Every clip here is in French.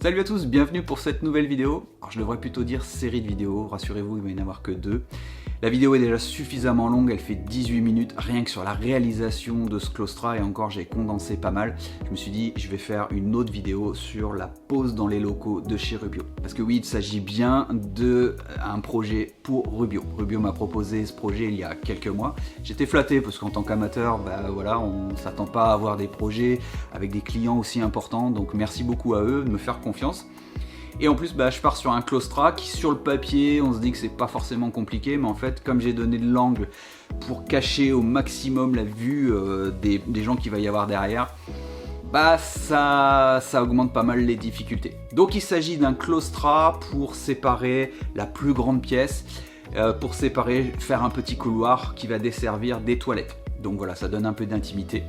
Salut à tous, bienvenue pour cette nouvelle vidéo. Alors je devrais plutôt dire série de vidéos, rassurez-vous, il va y en avoir que 2. La vidéo est déjà suffisamment longue, elle fait 18 minutes, rien que sur la réalisation de ce claustra, et encore j'ai condensé pas mal. Je me suis dit, je vais faire une autre vidéo sur la pose dans les locaux de chez Rubio. Parce que oui, il s'agit bien d'un projet pour Rubio. Rubio m'a proposé ce projet il y a quelques mois. J'étais flatté parce qu'en tant qu'amateur, voilà, on ne s'attend pas à avoir des projets avec des clients aussi importants, donc merci beaucoup à eux de me faire confiance. Et en plus, je pars sur un claustra qui, sur le papier, on se dit que c'est pas forcément compliqué, mais en fait, comme j'ai donné de l'angle pour cacher au maximum la vue des gens qu'il va y avoir derrière, ça augmente pas mal les difficultés. Donc il s'agit d'un claustra pour séparer la plus grande pièce, faire un petit couloir qui va desservir des toilettes. Donc voilà, ça donne un peu d'intimité.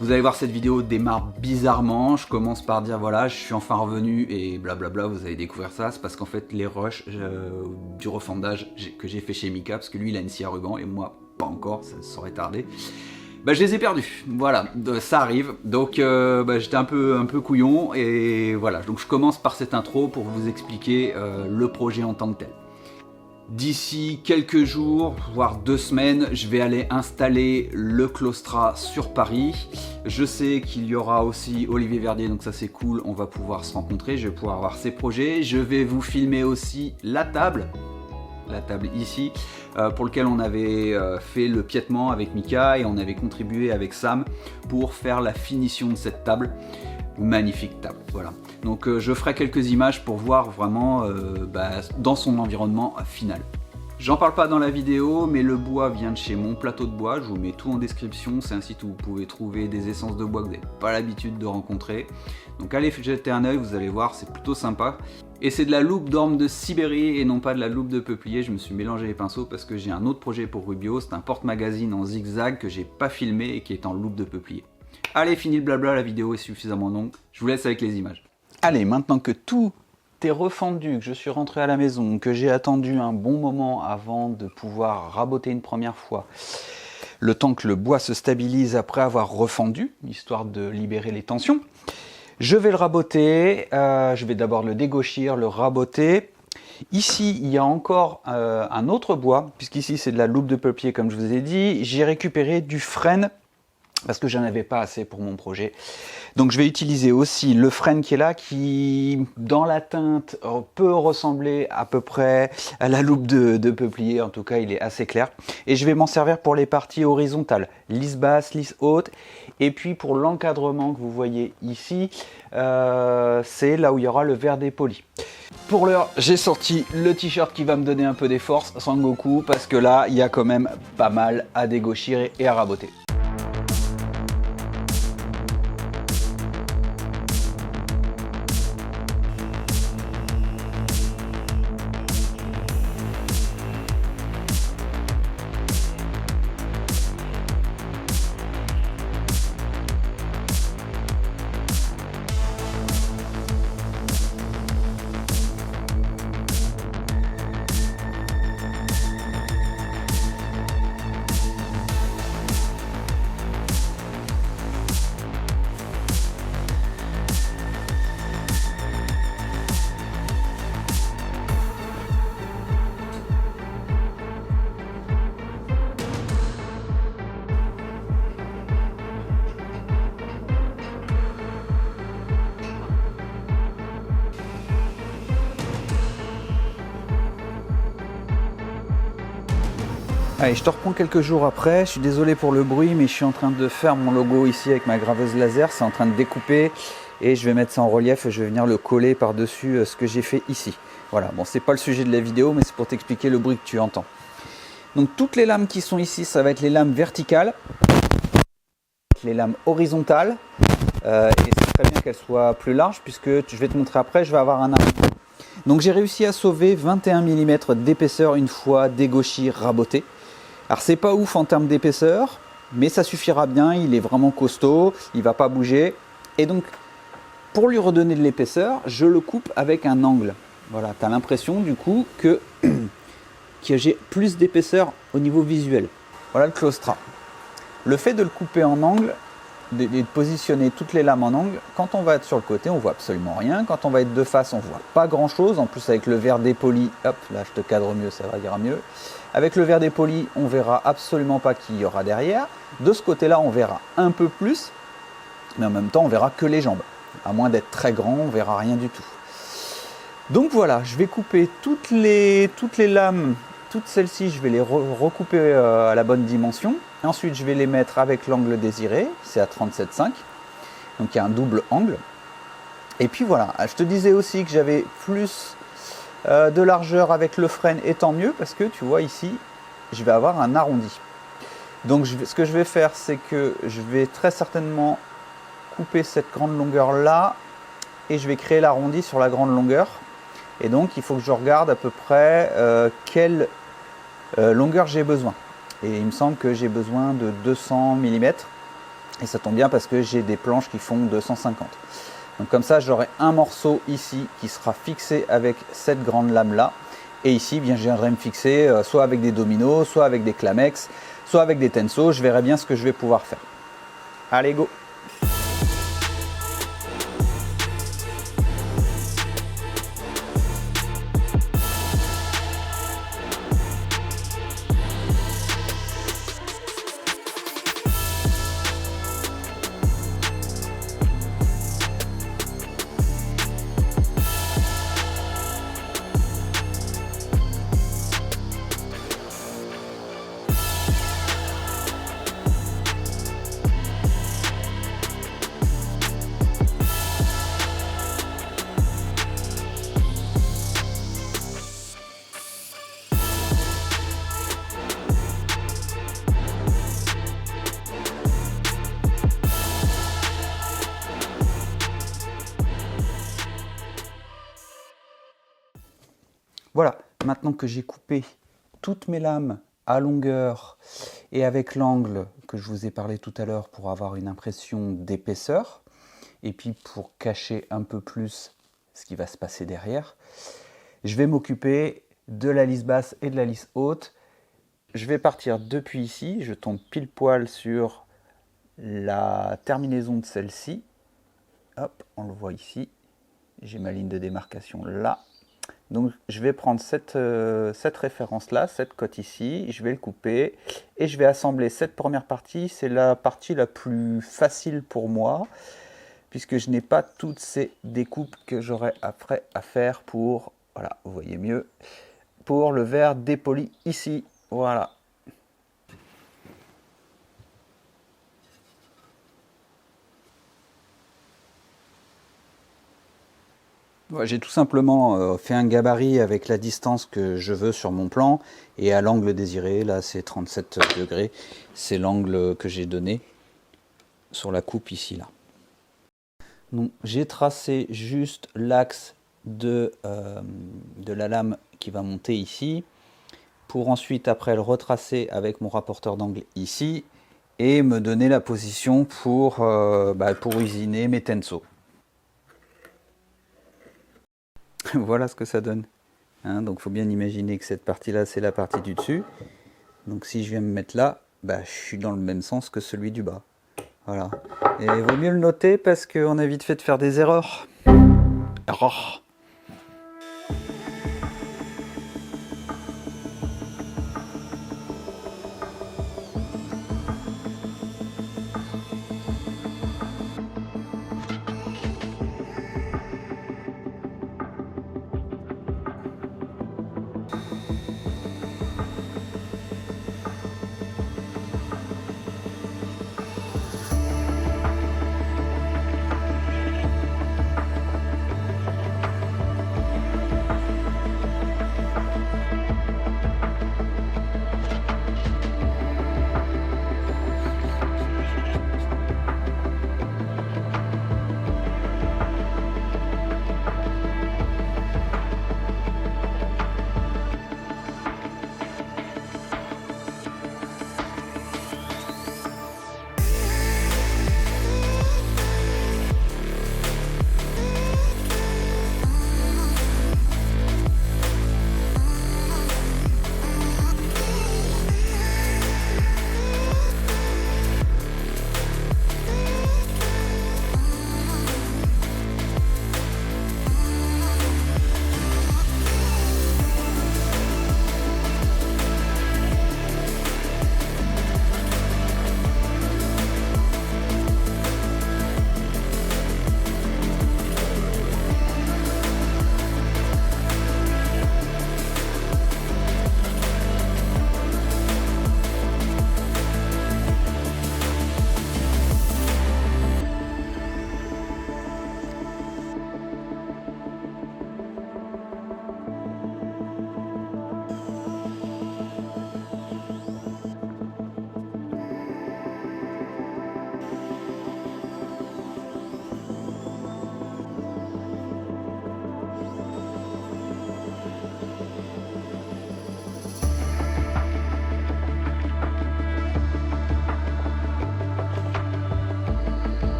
Vous allez voir, cette vidéo démarre bizarrement. Je commence par dire voilà, je suis enfin revenu et blablabla, vous allez découvrir ça. C'est parce qu'en fait les rushs du refendage que j'ai fait chez Mika, parce que lui il a une scie à ruban et moi pas encore, ça serait tardé. Je les ai perdus, voilà, ça arrive. Donc j'étais un peu couillon et voilà. Donc je commence par cette intro pour vous expliquer le projet en tant que tel. D'ici quelques jours, voire 2 semaines, je vais aller installer le claustra sur Paris. Je sais qu'il y aura aussi Olivier Verdier, donc ça c'est cool, on va pouvoir se rencontrer, je vais pouvoir voir ses projets. Je vais vous filmer aussi la table ici, pour lequel on avait fait le piétement avec Mika et on avait contribué avec Sam pour faire la finition de cette table. Magnifique table, voilà. Donc je ferai quelques images pour voir vraiment dans son environnement final. J'en parle pas dans la vidéo, mais le bois vient de chez Mon Plateau de Bois. Je vous mets tout en description. C'est un site où vous pouvez trouver des essences de bois que vous n'avez pas l'habitude de rencontrer. Donc allez jeter un œil, vous allez voir, c'est plutôt sympa. Et c'est de la loupe d'orme de Sibérie et non pas de la loupe de peuplier. Je me suis mélangé les pinceaux parce que j'ai un autre projet pour Rubio. C'est un porte-magazine en zigzag que j'ai pas filmé et qui est en loupe de peuplier. Allez, fini le blabla, la vidéo est suffisamment longue. Je vous laisse avec les images. Allez, maintenant que tout est refendu, que je suis rentré à la maison, que j'ai attendu un bon moment avant de pouvoir raboter une première fois, le temps que le bois se stabilise après avoir refendu, histoire de libérer les tensions, je vais le raboter. Je vais d'abord le dégauchir, le raboter. Ici, il y a encore un autre bois, puisqu'ici c'est de la loupe de peuplier comme je vous ai dit. J'ai récupéré du frêne, parce que j'en avais pas assez pour mon projet. Donc je vais utiliser aussi le frêne qui est là, qui dans la teinte peut ressembler à peu près à la loupe de peuplier, en tout cas il est assez clair. Et je vais m'en servir pour les parties horizontales, lisse basse, lisse haute. Et puis pour l'encadrement que vous voyez ici, c'est là où il y aura le verre dépoli. Pour l'heure, j'ai sorti le t-shirt qui va me donner un peu des forces, Sangoku, parce que là, il y a quand même pas mal à dégauchir et à raboter. Allez, je te reprends quelques jours après. Je suis désolé pour le bruit, mais je suis en train de faire mon logo ici avec ma graveuse laser. C'est en train de découper et je vais mettre ça en relief. Je vais venir le coller par-dessus ce que j'ai fait ici. Voilà, bon, c'est pas le sujet de la vidéo, mais c'est pour t'expliquer le bruit que tu entends. Donc toutes les lames qui sont ici, ça va être les lames verticales, les lames horizontales. Et c'est très bien qu'elles soient plus larges puisque je vais te montrer après, je vais avoir un arc. Donc j'ai réussi à sauver 21 mm d'épaisseur une fois dégauchi, raboté. Alors c'est pas ouf en termes d'épaisseur, mais ça suffira bien, il est vraiment costaud, il va pas bouger. Et donc pour lui redonner de l'épaisseur, je le coupe avec un angle. Voilà, tu as l'impression du coup que j'ai plus d'épaisseur au niveau visuel. Voilà le claustra. Le fait de le couper en angle, de positionner toutes les lames en angle. Quand on va être sur le côté, on voit absolument rien. Quand on va être de face, on voit pas grand chose. En plus, avec le verre dépoli, hop, là je te cadre mieux, ça ira mieux. Avec le verre dépoli, on verra absolument pas qui y aura derrière. De ce côté-là, on verra un peu plus, mais en même temps, on verra que les jambes. À moins d'être très grand, on verra rien du tout. Donc voilà, je vais couper toutes les lames, toutes celles-ci, je vais les recouper à la bonne dimension. Ensuite, je vais les mettre avec l'angle désiré, c'est à 37,5. Donc il y a un double angle. Et puis voilà, je te disais aussi que j'avais plus de largeur avec le frêne, et tant mieux, parce que tu vois ici, je vais avoir un arrondi. Donc ce que je vais faire, c'est que je vais très certainement couper cette grande longueur là, et je vais créer l'arrondi sur la grande longueur. Et donc il faut que je regarde à peu près quelle longueur j'ai besoin. Et il me semble que j'ai besoin de 200 mm. Et ça tombe bien parce que j'ai des planches qui font 250. Donc comme ça, j'aurai un morceau ici qui sera fixé avec cette grande lame là. Et ici, bien, je viendrai me fixer soit avec des dominos, soit avec des Clamex, soit avec des Tenso. Je verrai bien ce que je vais pouvoir faire. Allez, go! Voilà, maintenant que j'ai coupé toutes mes lames à longueur et avec l'angle que je vous ai parlé tout à l'heure pour avoir une impression d'épaisseur, et puis pour cacher un peu plus ce qui va se passer derrière, je vais m'occuper de la lisse basse et de la lisse haute. Je vais partir depuis ici, je tombe pile poil sur la terminaison de celle-ci. Hop, on le voit ici, j'ai ma ligne de démarcation là. Donc je vais prendre cette référence-là, cette cote ici, je vais le couper et je vais assembler cette première partie. C'est la partie la plus facile pour moi, puisque je n'ai pas toutes ces découpes que j'aurai après à faire pour, voilà, vous voyez mieux, pour le verre dépoli ici, voilà. J'ai tout simplement fait un gabarit avec la distance que je veux sur mon plan et à l'angle désiré, là c'est 37 degrés, c'est l'angle que j'ai donné sur la coupe ici là. Donc j'ai tracé juste l'axe de la lame qui va monter ici, pour ensuite après le retracer avec mon rapporteur d'angle ici et me donner la position pour usiner mes tensos. Voilà ce que ça donne. Hein, donc il faut bien imaginer que cette partie-là, c'est la partie du dessus. Donc si je viens me mettre là, je suis dans le même sens que celui du bas. Voilà. Et il vaut mieux le noter parce qu'on a vite fait de faire des erreurs. Erreur.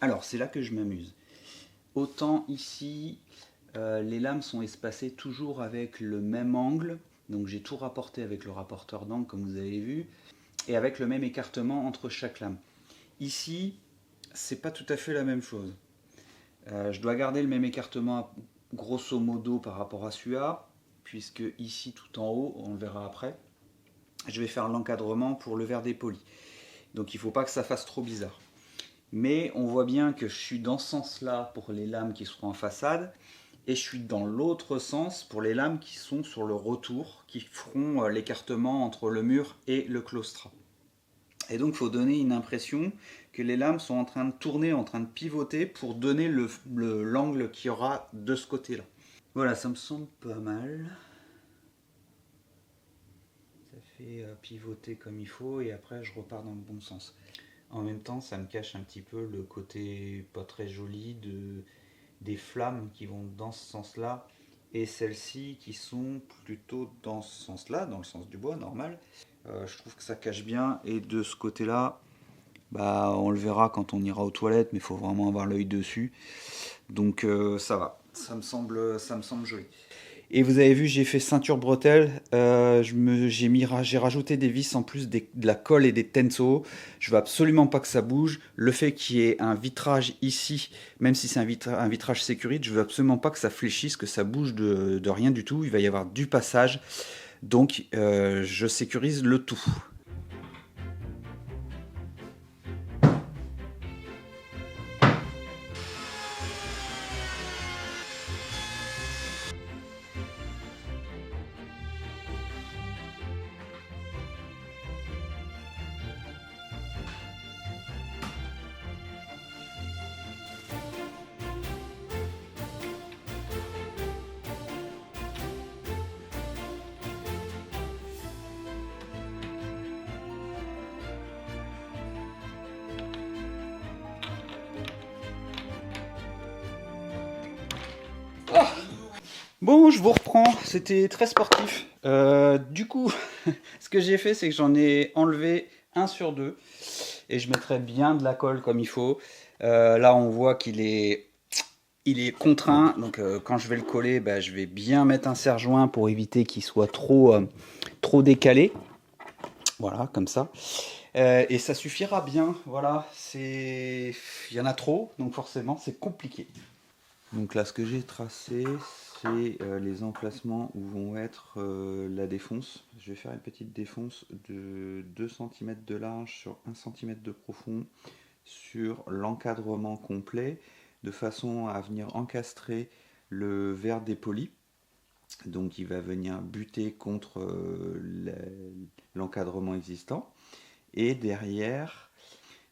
Alors c'est là que je m'amuse. Autant ici, les lames sont espacées toujours avec le même angle, donc j'ai tout rapporté avec le rapporteur d'angle comme vous avez vu, et avec le même écartement entre chaque lame. Ici, c'est pas tout à fait la même chose. Je dois garder le même écartement grosso modo par rapport à celui-là, puisque ici tout en haut, on le verra après, je vais faire l'encadrement pour le verre dépoli. Donc il ne faut pas que ça fasse trop bizarre. Mais on voit bien que je suis dans ce sens-là pour les lames qui seront en façade, et je suis dans l'autre sens pour les lames qui sont sur le retour, qui feront l'écartement entre le mur et le claustrat. Et donc il faut donner une impression que les lames sont en train de tourner, en train de pivoter pour donner l'angle qu'il y aura de ce côté-là. Voilà, ça me semble pas mal. Ça fait pivoter comme il faut et après je repars dans le bon sens. En même temps, ça me cache un petit peu le côté pas très joli des flammes qui vont dans ce sens-là et celles-ci qui sont plutôt dans ce sens-là, dans le sens du bois normal. Je trouve que ça cache bien et de ce côté-là, bah, on le verra quand on ira aux toilettes, mais il faut vraiment avoir l'œil dessus. Donc ça va, ça me semble joli. Et vous avez vu, j'ai fait ceinture bretelle, j'ai rajouté des vis en plus de la colle et des tenso. Je veux absolument pas que ça bouge. Le fait qu'il y ait un vitrage ici, même si c'est un vitrage sécurité, je veux absolument pas que ça fléchisse, que ça bouge de rien du tout. Il va y avoir du passage, donc je sécurise le tout. Bon, je vous reprends, c'était très sportif. Du coup, ce que j'ai fait, c'est que j'en ai enlevé un sur deux. Et je mettrai bien de la colle comme il faut. Là, on voit qu'il est contraint. Donc, quand je vais le coller, bah, je vais bien mettre un serre-joint pour éviter qu'il soit trop décalé. Voilà, comme ça. Et ça suffira bien. Voilà, il y en a trop, donc forcément, c'est compliqué. Donc là, ce que j'ai tracé, c'est les emplacements où vont être la défonce. Je vais faire une petite défonce de 2 cm de large sur 1 cm de profond sur l'encadrement complet, de façon à venir encastrer le verre dépoli. Donc il va venir buter contre l'encadrement existant. Et derrière,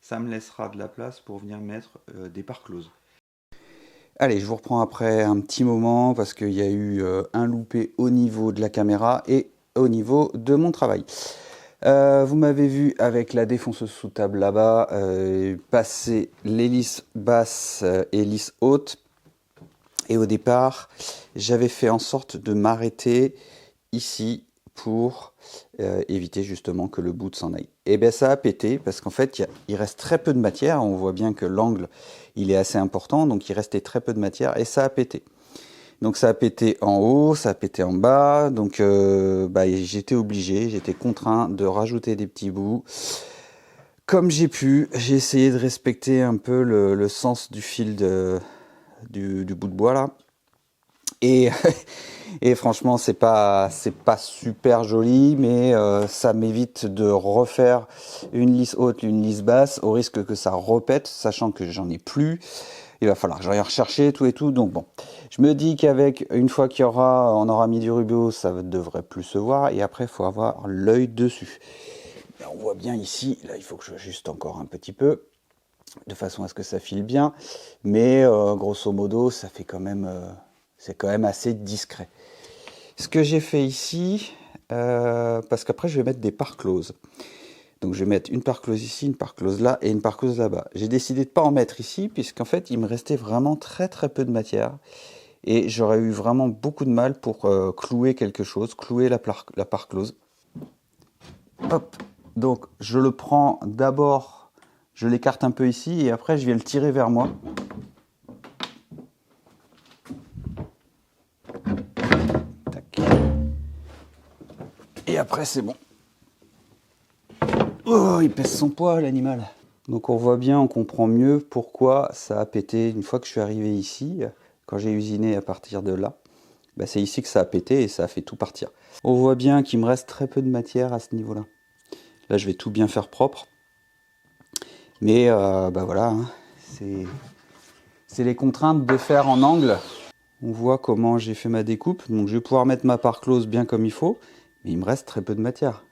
ça me laissera de la place pour venir mettre des parts closes. Allez, je vous reprends après un petit moment parce qu'il y a eu un loupé au niveau de la caméra et au niveau de mon travail. Vous m'avez vu avec la défonceuse sous table là-bas, passer les lisses basses et lisses hautes. Et au départ, j'avais fait en sorte de m'arrêter ici pour éviter justement que le bout s'en aille. Et bien ça a pété parce qu'en fait il reste très peu de matière, on voit bien que l'angle il est assez important, donc il restait très peu de matière et ça a pété. Donc ça a pété en haut, ça a pété en bas, donc j'étais obligé, j'étais contraint de rajouter des petits bouts. Comme j'ai pu, j'ai essayé de respecter un peu le sens du fil du bout de bois là. Et franchement, c'est pas super joli, mais ça m'évite de refaire une lisse haute, une lisse basse, au risque que ça repète, sachant que j'en ai plus. Il va falloir que j'aille rechercher tout et tout. Donc bon, je me dis qu'avec une fois on aura mis du rubio, ça devrait plus se voir. Et après, il faut avoir l'œil dessus. Et on voit bien ici, là, il faut que j'ajuste encore un petit peu, de façon à ce que ça file bien. Mais grosso modo, ça fait quand même... c'est quand même assez discret. Ce que j'ai fait ici, parce qu'après je vais mettre des parts closes. Donc je vais mettre une part close ici, une part close là et une part close là-bas. J'ai décidé de ne pas en mettre ici, puisqu'en fait il me restait vraiment très peu de matière. Et j'aurais eu vraiment beaucoup de mal pour clouer quelque chose, clouer la part close. Hop, donc je le prends d'abord, Je l'écarte un peu ici et après je viens le tirer vers moi. Tac. Et après c'est bon. Oh, il pèse son poids l'animal. Donc on voit bien, on comprend mieux pourquoi ça a pété une fois que je suis arrivé ici. Quand j'ai usiné à partir de là, bah c'est ici que ça a pété et ça a fait tout partir. On voit bien qu'il me reste très peu de matière à ce niveau-là. Là, je vais tout bien faire propre. Mais bah voilà, hein, c'est les contraintes de faire en angle. On voit comment j'ai fait ma découpe. Donc je vais pouvoir mettre ma part close bien comme il faut. Mais il me reste très peu de matière.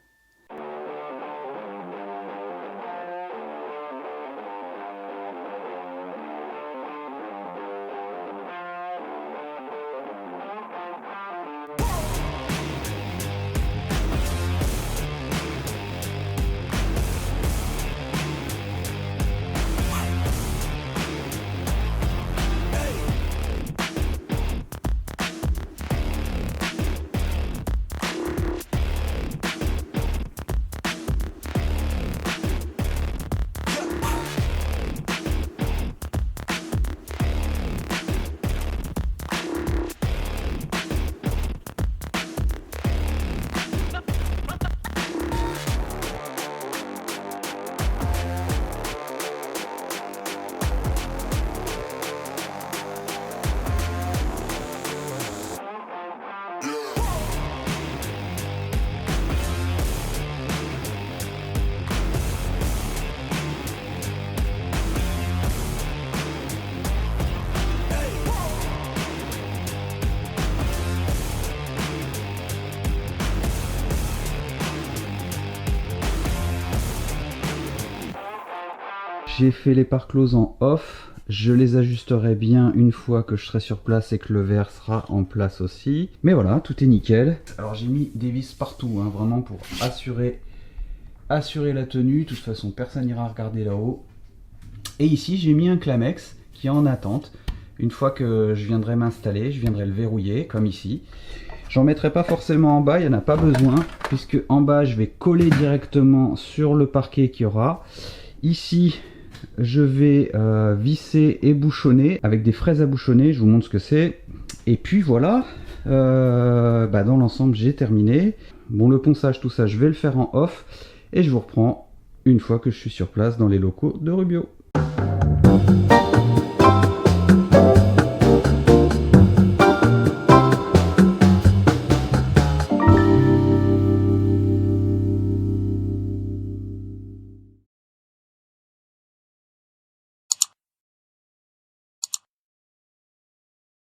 J'ai fait les parts closes en off, je les ajusterai bien une fois que je serai sur place et que le verre sera en place aussi. Mais voilà, tout est nickel. Alors j'ai mis des vis partout, hein, vraiment pour assurer la tenue. De toute façon, personne n'ira regarder là-haut. Et ici, j'ai mis un Clamex qui est en attente. Une fois que je viendrai m'installer, je viendrai le verrouiller, comme ici. J'en mettrai pas forcément en bas, il n'y en a pas besoin, puisque en bas, je vais coller directement sur le parquet qu'il y aura. Ici, je vais visser et bouchonner avec des fraises à bouchonner, je vous montre ce que c'est. Et puis voilà, dans l'ensemble j'ai terminé. Bon, le ponçage, tout ça, je vais le faire en off et je vous reprends une fois que je suis sur place dans les locaux de Rubio.